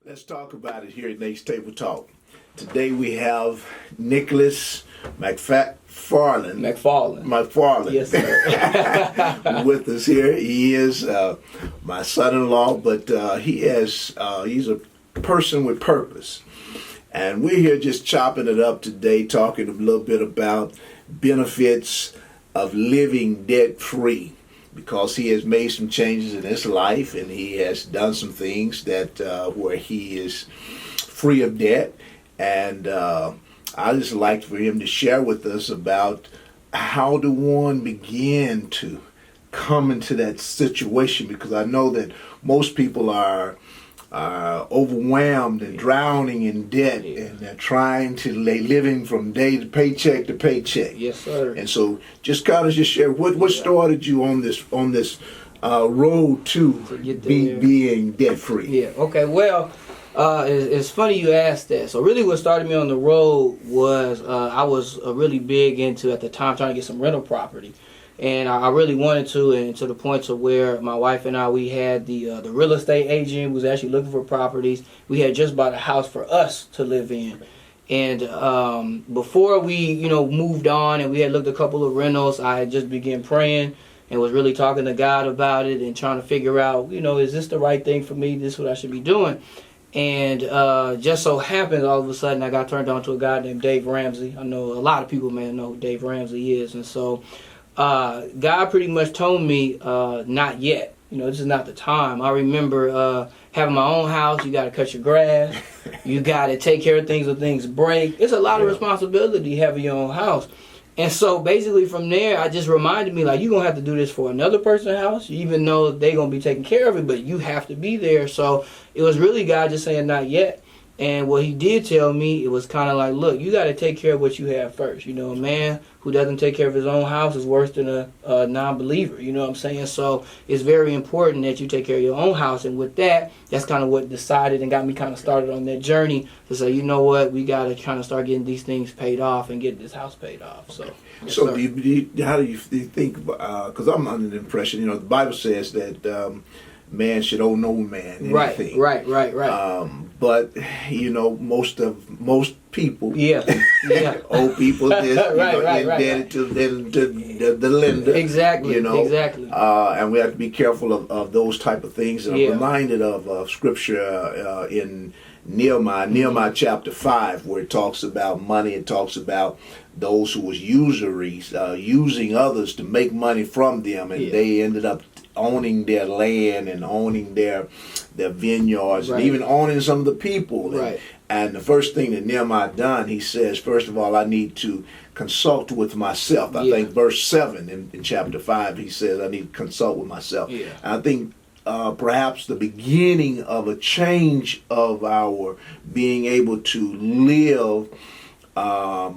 Let's talk about it here at Nate's Table Talk. Today we have Nicholas McFowland. Yes, sir. With us here. He is my son-in-law, but he's a person with purpose. And we're here just chopping it up today, talking a little bit about benefits of living debt-free, because he has made some changes in his life and he has done some things that where he is free of debt. And I just like for him to share with us about how do one begin to come into that situation, because I know that most people are overwhelmed and drowning in debt, and they're trying to living from day to paycheck to paycheck. Yes, sir. And so just kind of just share what started you on this road to being debt free. Yeah. Okay. Well, it's funny you asked that. So really, what started me on the road was I was really big into, at the time, trying to get some rental property. And I really wanted to, and to the point to where my wife and I, we had the real estate agent who was actually looking for properties. We had just bought a house for us to live in. And before we, moved on and we had looked at a couple of rentals, I had just began praying and was really talking to God about it and trying to figure out, is this the right thing for me? This is what I should be doing. And just so happened, all of a sudden, I got turned on to a guy named Dave Ramsey. I know a lot of people may know who Dave Ramsey is. And so God pretty much told me, not yet. This is not the time. I remember having my own house. You got to cut your grass. You got to take care of things when things break. It's a lot of responsibility having your own house. And so basically from there, I just reminded me, like, you're going to have to do this for another person's house, even though they're going to be taking care of it, but you have to be there. So it was really God just saying not yet. And what he did tell me, it was kind of like, look, you got to take care of what you have first. A man who doesn't take care of his own house is worse than a non-believer. You know what I'm saying? So it's very important that you take care of your own house. And with that, that's kind of what decided and got me kind of started on that journey to say, you know what, we got to kind of start getting these things paid off and get this house paid off. So, yes, so how do you think, because I'm under the impression, the Bible says that man should owe no man anything. Right. But most people, owe people this, indebted to the lender. Exactly. And we have to be careful of those type of things. And I'm reminded of scripture in Nehemiah chapter 5, where it talks about money. It talks about those who was usuries, using others to make money from them, and they ended up owning their land and owning their vineyards, and even owning some of the people. And the first thing that Nehemiah done, he says, first of all, I need to consult with myself. I think verse 7 in chapter 5, he says, I need to consult with myself. And I think perhaps the beginning of a change of our being able to live out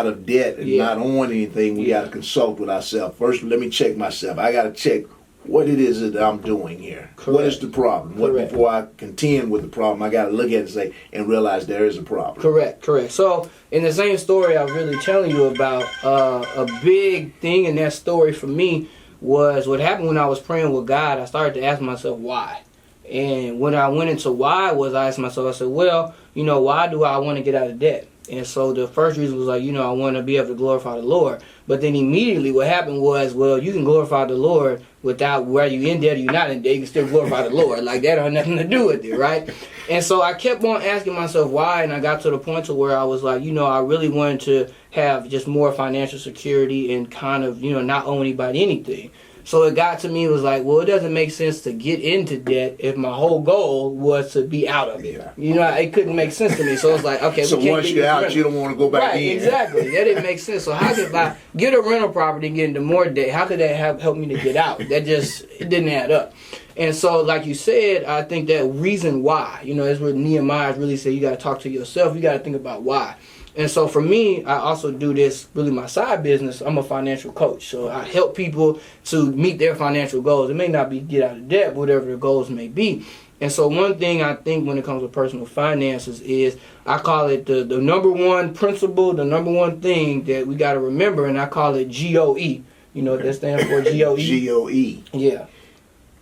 of debt and not own anything, we got to consult with ourselves. First, let me check myself. I got to check what it is that I'm doing here. Correct. What is the problem? Before I contend with the problem, I got to look at it and realize there is a problem. Correct. So, in the same story I was really telling you about, a big thing in that story for me was what happened when I was praying with God. I started to ask myself why. And when I went into why was, I asked myself, I said, well, why do I want to get out of debt? And so the first reason was like, I want to be able to glorify the Lord. But then immediately what happened was, well, you can glorify the Lord without, whether you're in debt or you're not in debt, you can still glorify the Lord. Like, that had nothing to do with it, right? And so I kept on asking myself why, and I got to the point to where I was like, I really wanted to have just more financial security and kind of, not owe anybody anything. So it got to me, it was like, well, it doesn't make sense to get into debt if my whole goal was to be out of it. It couldn't make sense to me. So it's like, okay, so once you're out, you don't want to go back in. Exactly. That didn't make sense. So how could I get a rental property and get into more debt? How could that help me to get out? It didn't add up. And so, like you said, I think that reason why, that's what Nehemiah really said, you got to talk to yourself. You got to think about why. And so for me, I also do this, really my side business. I'm a financial coach. So I help people to meet their financial goals. It may not be get out of debt, but whatever the goals may be. And so one thing I think when it comes to personal finances is, I call it the number one principle, the number one thing that we got to remember, and I call it GOE. You know what that stands for, GOE? GOE. Yeah.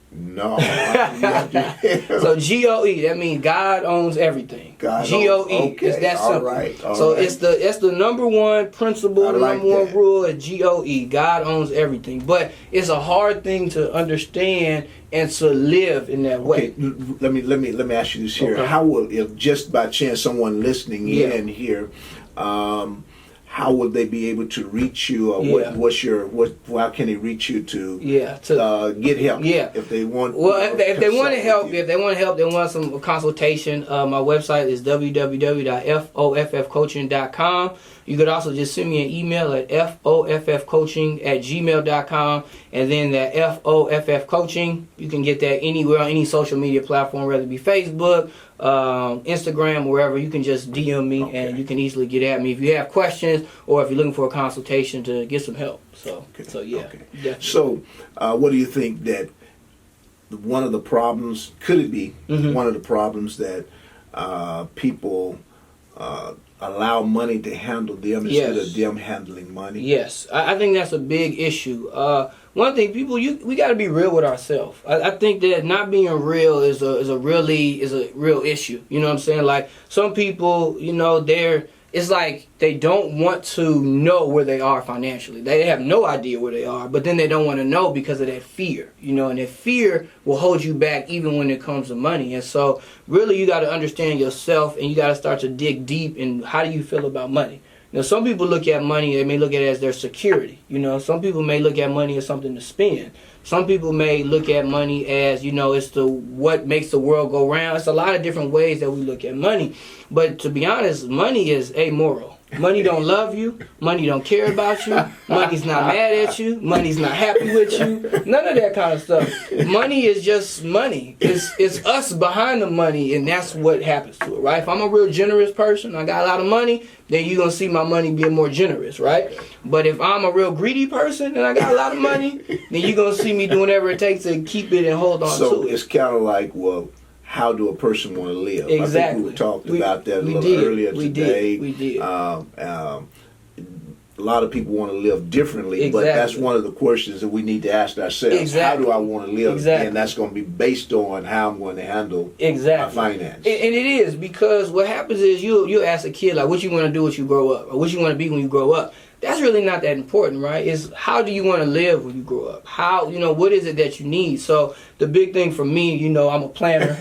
No. So GOE, that means God owns everything. GOE. Okay. It's that simple. All right. So it's the number one principle, the number one rule is GOE. God owns everything. But it's a hard thing to understand and to live in that way. Let me ask you this here. Okay. How will, if just by chance someone listening in here, how would they be able to reach you, or how can they reach you to get help? If they want. Well, if they want to help, they want some consultation. My website is www.foffcoaching.com. You could also just send me an email at foffcoaching@gmail.com, and then that FOFF coaching, you can get that anywhere on any social media platform, whether it be Facebook, Instagram, wherever. You can just DM me, and you can easily get at me if you have questions or if you're looking for a consultation to get some help. Definitely. So, what do you think that one of the problems could it be? One of the problems that people allow money to handle them instead of them handling money? Yes, I think that's a big issue. One thing, people, we got to be real with ourselves. I think that not being real is a real issue. You know what I'm saying? Like some people, it's like they don't want to know where they are financially. They have no idea where they are, but then they don't want to know because of that fear, and that fear will hold you back even when it comes to money. And so really you got to understand yourself, and you got to start to dig deep in how do you feel about money. Some people look at money, they may look at it as their security. Some people may look at money as something to spend. Some people may look at money as, it's what makes the world go round. It's a lot of different ways that we look at money. But to be honest, money is amoral. Money don't love you. Money don't care about you. Money's not mad at you. Money's not happy with you. None of that kind of stuff. Money is just money. It's us behind the money, and that's what happens to it, right? If I'm a real generous person, I got a lot of money, then you're going to see my money being more generous, right? But if I'm a real greedy person and I got a lot of money, then you're going to see me doing whatever it takes to keep it and hold on to it. So it's kind of like, well, how do a person want to live? Exactly. I think we talked about that a little earlier today. We did. A lot of people want to live differently, but that's one of the questions that we need to ask ourselves. Exactly. How do I want to live? Exactly. And that's going to be based on how I'm going to handle my finance. And it is, because what happens is you'll ask a kid, like, what you want to do when you grow up, or what you want to be when you grow up. That's really not that important, right? It's how do you want to live when you grow up? How, what is it that you need? So the big thing for me, I'm a planner.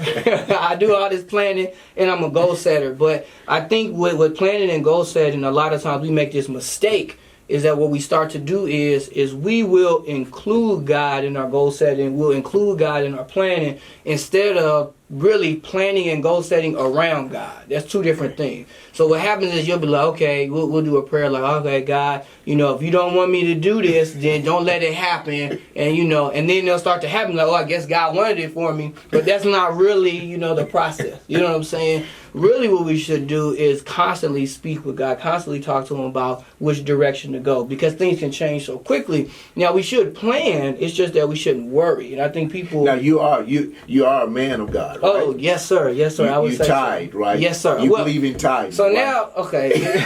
I do all this planning, and I'm a goal setter. But I think with planning and goal setting, a lot of times we make this mistake, is that what we start to do is we will include God in our goal setting. We'll include God in our planning instead of really planning and goal setting around God. That's two different things. So what happens is you'll be like, okay, we'll do a prayer like, okay, God, if you don't want me to do this, then don't let it happen. And, and then they'll start to happen like, oh, I guess God wanted it for me. But that's not really, the process. You know what I'm saying? Really what we should do is constantly speak with God, constantly talk to him about which direction to go, because things can change so quickly. Now, we should plan. It's just that we shouldn't worry. And I think people... Now, you are a man of God, right? Oh, yes, sir. Yes, sir. I would say tithe, so. Right? Yes, sir. You believe in tithe. So now, okay.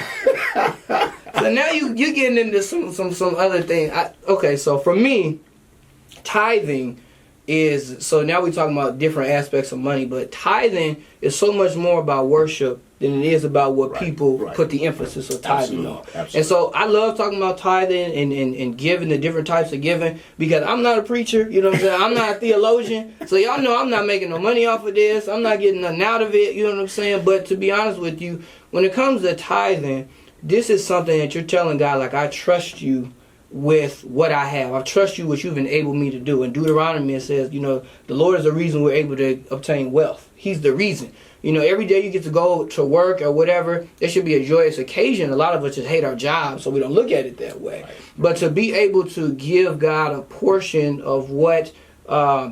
So now you're getting into some other thing. So for me, tithing is, so now we're talking about different aspects of money, but tithing is so much more about worship than it is about what people put the emphasis of tithing on. Absolutely. And so I love talking about tithing and giving, the different types of giving, because I'm not a preacher, you know what I'm saying? I'm not a theologian, so y'all know I'm not making no money off of this. I'm not getting nothing out of it, you know what I'm saying? But to be honest with you, when it comes to tithing, this is something that you're telling God, like, I trust you with what I have. I trust you what you've enabled me to do. And Deuteronomy says, the Lord is the reason we're able to obtain wealth. He's the reason. Every day you get to go to work or whatever, it should be a joyous occasion. A lot of us just hate our job, so we don't look at it that way. Right. But to be able to give God a portion of what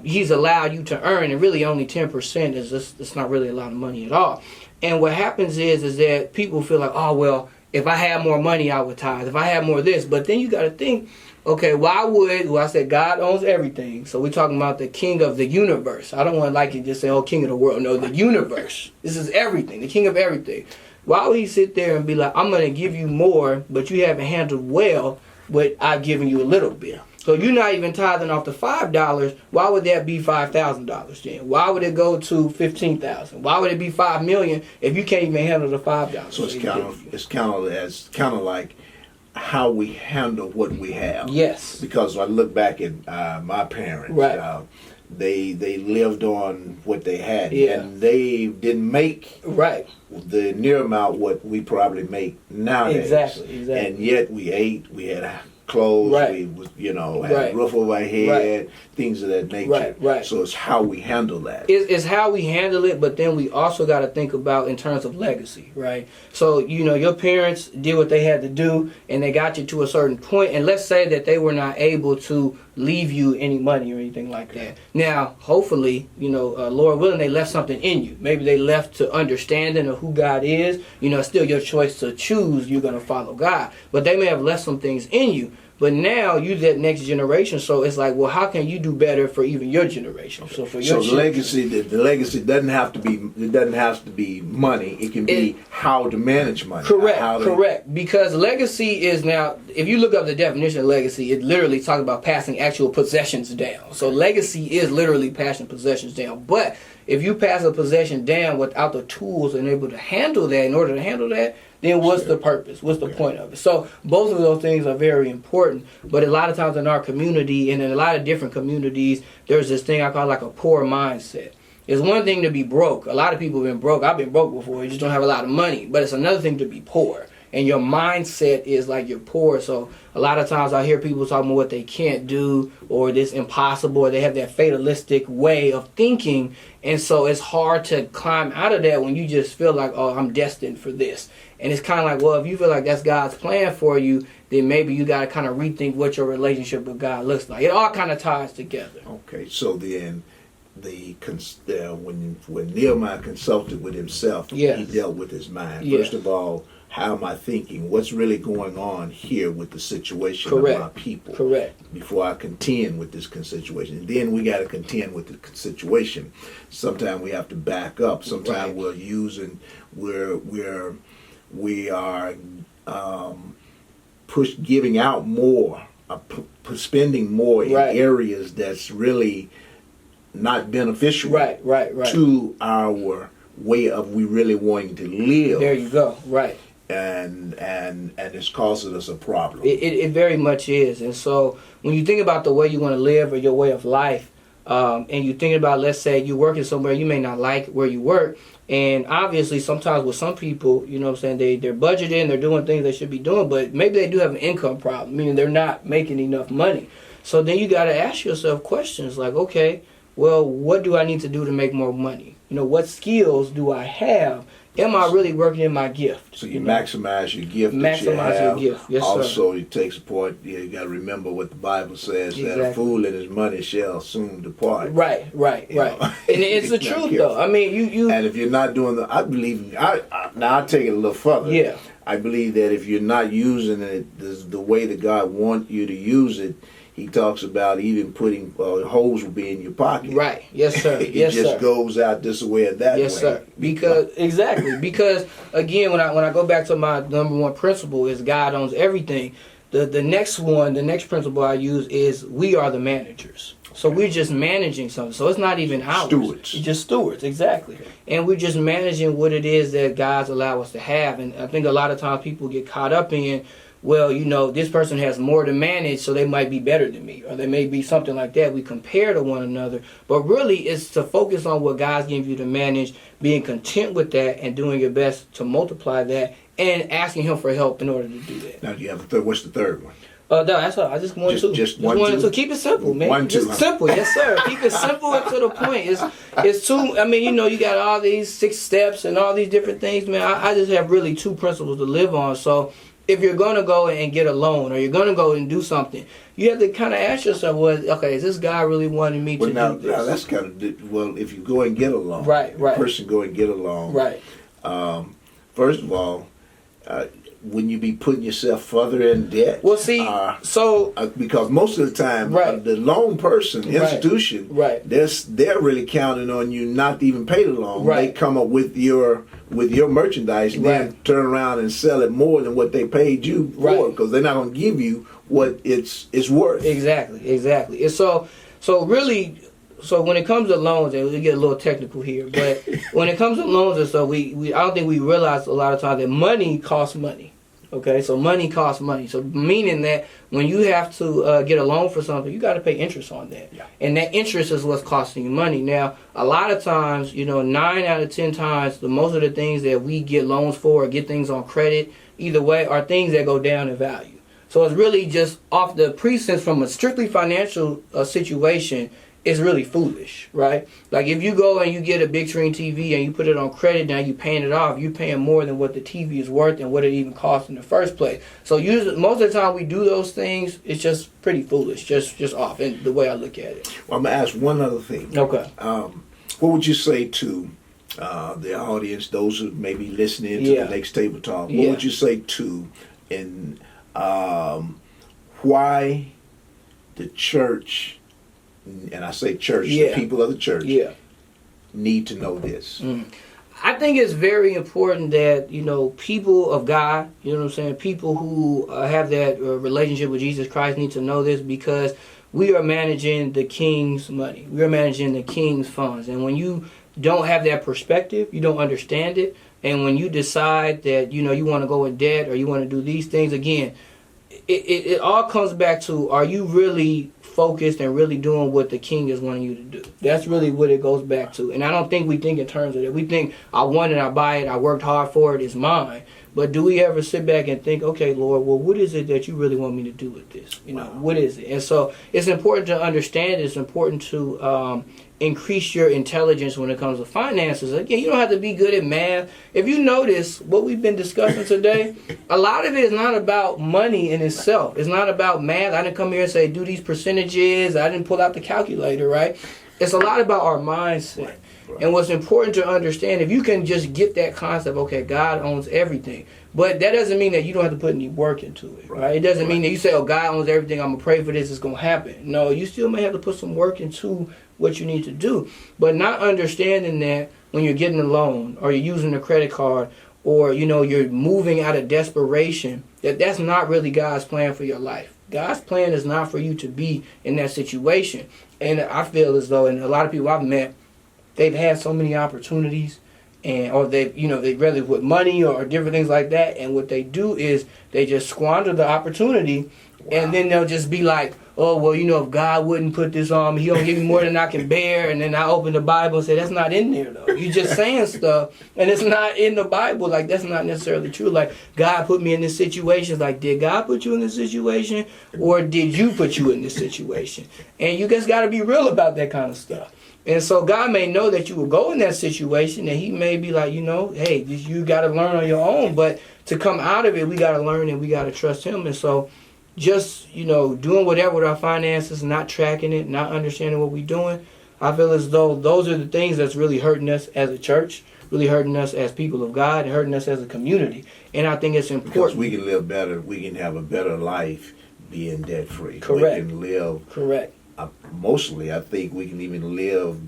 he's allowed you to earn, and really only 10% it's not really a lot of money at all. And what happens is that people feel like, oh, well, if I had more money, I would tithe. If I had more of this. But then you got to think, okay, I said God owns everything. So we're talking about the king of the universe. I don't want to like it just say, oh, king of the world. No, the universe. This is everything, the king of everything. Why would he sit there and be like, I'm going to give you more, but you haven't handled well what I've given you a little bit? So you're not even tithing off the $5. Why would that be $5,000 then? Why would it go to $15,000? Why would it be $5 million if you can't even handle the $5? So it's kind of like how we handle what we have. Yes. Because I look back at my parents. Right. They lived on what they had, Yeah. and they didn't make Right. the near amount what we probably make nowadays. Exactly. And yet we ate, we had clothes, Right. we was, had Right. a roof over our head, things of that nature. Right. So it's how we handle that. It's how we handle it, but then we also got to think about in terms of legacy, right? So, your parents did what they had to do, and they got you to a certain point, and let's say that they were not able to leave you any money or anything like that. Now, hopefully, Lord willing, they left something in you. Maybe they left to understanding of who God is. It's still your choice to choose you're going to follow God, but they may have left some things in you. But now you that next generation, so it's like, well, how can you do better for even your generation? So for your the legacy doesn't have to be money. It can be how to manage money. Correct. Because legacy is now, if you look up the definition of legacy, it literally talks about passing actual possessions down. So legacy is literally passing possessions down. But if you pass a possession down without the tools and able to handle that, in order to handle that, then what's the purpose? What's the point of it? So both of those things are very important. But a lot of times in our community and in a lot of different communities, there's this thing I call like a poor mindset. It's one thing to be broke. A lot of people have been broke. I've been broke before. You just don't have a lot of money. But it's another thing to be poor. And your mindset is like you're poor. So a lot of times I hear people talking about what they can't do or this impossible, or they have that fatalistic way of thinking. And so it's hard to climb out of that when you just feel like, oh, I'm destined for this. And it's kind of like, well, if you feel like that's God's plan for you, then maybe you got to kind of rethink what your relationship with God looks like. It all kind of ties together. Okay, so then when Nehemiah consulted with himself, he dealt with his mind. First of all, how am I thinking? What's really going on here with the situation of my people? Correct. Before I contend with this situation. And then we got to contend with the situation. Sometimes we have to back up. Sometimes we are giving out more, spending more in areas that's really not beneficial to our way of we really wanting to live. There you go. Right. And it's causing us a problem. It very much is. And so when you think about the way you want to live or your way of life, and you think about, let's say you're working somewhere you may not like where you work, and obviously sometimes with some people, they're budgeting, they're doing things they should be doing, but maybe they do have an income problem, meaning they're not making enough money. So then you got to ask yourself questions like, okay, well, what do I need to do to make more money? What skills do I have? Am I really working in my gift? So you maximize your gift. Maximize your gift. Yes, also, sir. it takes a point. You got to remember what the Bible says, that a fool and his money shall soon depart. Right. And it's the truth, though. I mean, you. And if you're not doing I believe. Now I'll take it a little further. Yeah. I believe that if you're not using it the way that God wants you to use it, He talks about even putting holes will be in your pocket. Right. Yes, sir. It just goes out this way or that way. Yes, sir. Because again, when I go back to my number one principle is God owns everything. The next principle I use is we are the managers. So we're just managing something. So it's not even ours. Stewards. It's just stewards, exactly. Okay. And we're just managing what it is that God's allowed us to have. And I think a lot of times people get caught up in, well, this person has more to manage, so they might be better than me, or they may be something like that. We compare to one another, but really it's to focus on what God's given you to manage, being content with that, and doing your best to multiply that, and asking Him for help in order to do that. Now, you have a third. What's the third one? No, that's all. I just wanted to. Just wanted to keep it simple, man. 1, 2. Just simple, yes, sir. Keep it simple and to the point. It's too. I mean, you got all these 6 steps and all these different things, man. I just have really 2 principles to live on. So if you're going to go and get a loan, or you're going to go and do something, you have to kind of ask yourself, well, okay, is this guy really wanting me to do this? Now that's kind of, well, if you go and get a loan, right. The person go and get a loan, right. First of all, wouldn't you be putting yourself further in debt? Well, see, because most of the time, the loan person, institution, right. they're really counting on you not to even pay the loan. Right. They come up with your with your merchandise, then turn around and sell it more than what they paid you for, because they're not going to give you what it's worth. Exactly. And so really, so when it comes to loans, and we get a little technical here, but when it comes to loans and stuff, we I don't think we realize a lot of times that money costs money. Okay, so money costs money. So meaning that when you have to get a loan for something, you got to pay interest on that. Yeah. And that interest is what's costing you money. Now, a lot of times, 9 out of 10 times, most of the things that we get loans for or get things on credit, either way, are things that go down in value. So it's really just off the pretense from a strictly financial situation. It's really foolish, right? Like if you go and you get a big screen TV and you put it on credit, now you're paying it off. You're paying more than what the TV is worth and what it even cost in the first place. So usually, most of the time we do those things, it's just pretty foolish, just off in the way I look at it. Well, I'm going to ask one other thing. Okay. What would you say to the audience, those who may be listening to the next table talk? What would you say to why the church, and I say church, the people of the church, need to know this? I think it's very important that, people of God, people who have that relationship with Jesus Christ need to know this, because we are managing the king's money. We are managing the king's funds. And when you don't have that perspective, you don't understand it, and when you decide that, you want to go in debt or you want to do these things, again, it all comes back to, are you really focused and really doing what the king is wanting you to do? That's really what it goes back to. And I don't think we think in terms of that. We think, I want it, I buy it, I worked hard for it, it's mine. But do we ever sit back and think, okay, Lord, well, what is it that you really want me to do with this? What is it? And so it's important to understand. It's important to increase your intelligence when it comes to finances. Again, you don't have to be good at math. If you notice what we've been discussing today, a lot of it is not about money in itself. It's not about math. I didn't come here and say, do these percentages. I didn't pull out the calculator, right? It's a lot about our mindset. Right. And what's important to understand, if you can just get that concept, okay, God owns everything. But that doesn't mean that you don't have to put any work into it, right? It doesn't mean that you say, oh, God owns everything, I'm going to pray for this, it's going to happen. No, you still may have to put some work into what you need to do. But not understanding that when you're getting a loan or you're using a credit card or, you're moving out of desperation, that's not really God's plan for your life. God's plan is not for you to be in that situation. And I feel as though, and a lot of people I've met, they've had so many opportunities, or they rather with money or different things like that, and what they do is they just squander the opportunity, and then they'll just be like, oh, well, if God wouldn't put this on me, He don't give me more than I can bear, and then I open the Bible and say, that's not in there, though. You're just saying stuff, and it's not in the Bible. Like, that's not necessarily true. Like, God put me in this situation. Like, did God put you in this situation, or did you put you in this situation? And you just got to be real about that kind of stuff. And so God may know that you will go in that situation, and He may be like, hey, you got to learn on your own. But to come out of it, we got to learn and we got to trust Him. And so just, doing whatever with our finances, not tracking it, not understanding what we're doing, I feel as though those are the things that's really hurting us as a church, really hurting us as people of God, and hurting us as a community. And I think it's important. Because we can live better, we can have a better life being debt-free. Correct. We can live. Correct. Mostly, I think we can even live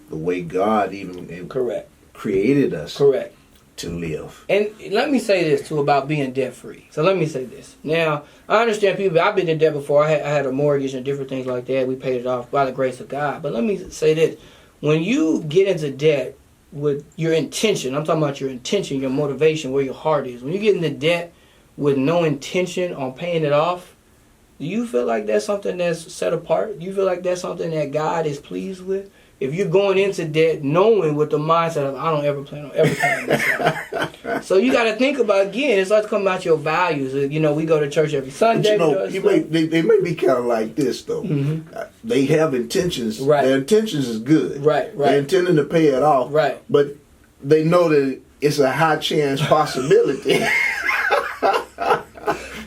the way God even created us to live. And let me say this, too, about being debt-free. So let me say this. Now, I understand people, I've been in debt before. I had a mortgage and different things like that. We paid it off by the grace of God. But let me say this. When you get into debt with your intention, I'm talking about your intention, your motivation, where your heart is. When you get into debt with no intention on paying it off, do you feel like that's something that's set apart? Do you feel like that's something that God is pleased with? If you're going into debt knowing with the mindset of, I don't ever plan on ever paying this off. So you got to think about, again, it's like coming about your values. We go to church every Sunday. But they may be kind of like this, though. Mm-hmm. They have intentions. Right. Their intentions is good. Right. They're intending to pay it off. Right. But they know that it's a high chance possibility.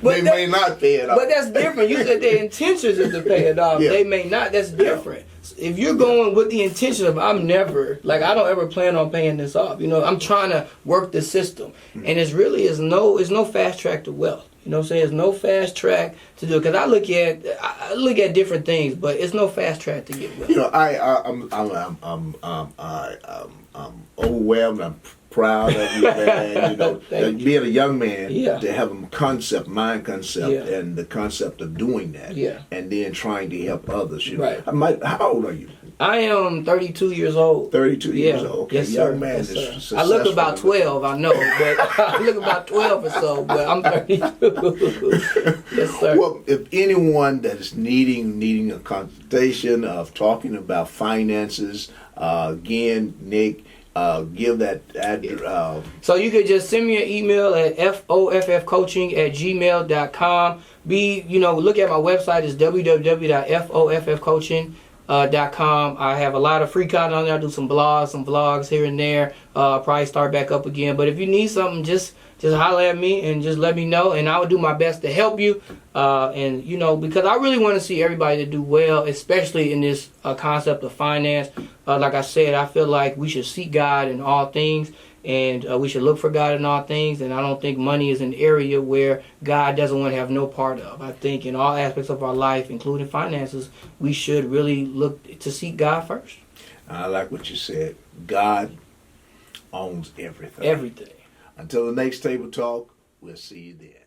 They may not pay it off. But that's different. You said their intentions is to pay it off. Yeah. They may not. That's different. If you're going with the intention of, I don't ever plan on paying this off. I'm trying to work the system. And it's no fast track to wealth. You know what I'm saying? There's no fast track to do it. Because I look at different things, but it's no fast track to get wealth. I'm overwhelmed. I'm proud of you, man. You know, Thank you. being a young man, Yeah. to have a mind concept, Yeah. and the concept of doing that, Yeah. and then trying to help others. You know, Right. How old are you? I am 32 years old. 32 years old. Okay, Yes, young sir. man Yes, is sir. I look successful. about 12, I know, but I look about 12 or so, but I'm 32. Yes, sir. Well, if anyone that is needing a consultation of talking about finances, again, Nick, give that address. So you could just send me an email at foffcoaching@gmail.com. Look at my website. It's www.foffcoaching.com. I have a lot of free content on there. I do some blogs, some vlogs here and there. Probably start back up again. But if you need something, just holler at me and just let me know, and I will do my best to help you. Because I really want to see everybody to do well, especially in this concept of finance. Like I said, I feel like we should seek God in all things, and we should look for God in all things. And I don't think money is an area where God doesn't want to have no part of. I think in all aspects of our life, including finances, we should really look to seek God first. I like what you said. God owns everything. Everything. Until the next table talk, we'll see you then.